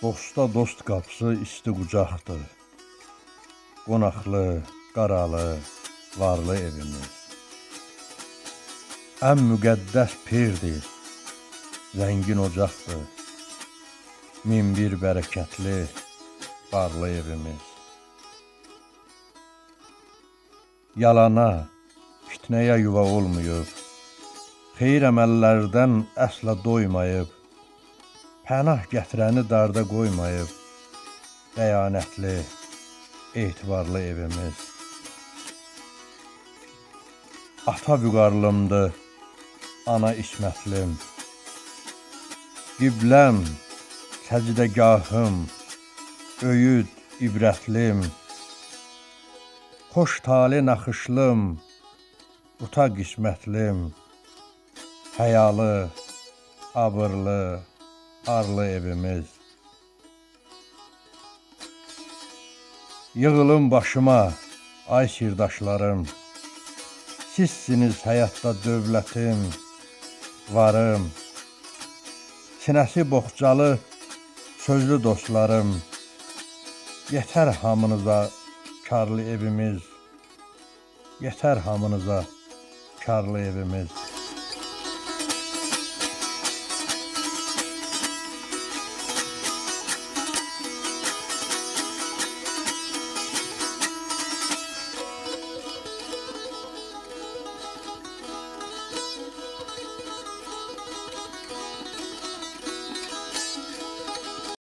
Dosta dost qapısı isti qucaqdır. Qonaqlı, qaralı, varlı evimiz. Ən müqəddəs pirdir, zəngin ocaqdır. Min bir bərəkətli, barlı evimiz. Yalana, fitnəyə yuva olmayıb, xeyir əməllərdən əsla doymayıb, pənah gətirəni darda qoymayıb, dəyanətli, etibarlı evimiz. Ata vüqarlımdır, ana ismətlim, qibləm, səcdəgahım, öyüd, ibrətlim, xoş tali naxışlım, uta qismətlim, həyalı, abırlı, arlı evimiz. Yığılın başıma, ay sirdaşlarım, sizsiniz həyatda dövlətim, varım. Sinəsi boxcalı, sözlü dostlarım, yetər hamınıza karlı evimiz, yetər hamınıza karlı evimiz.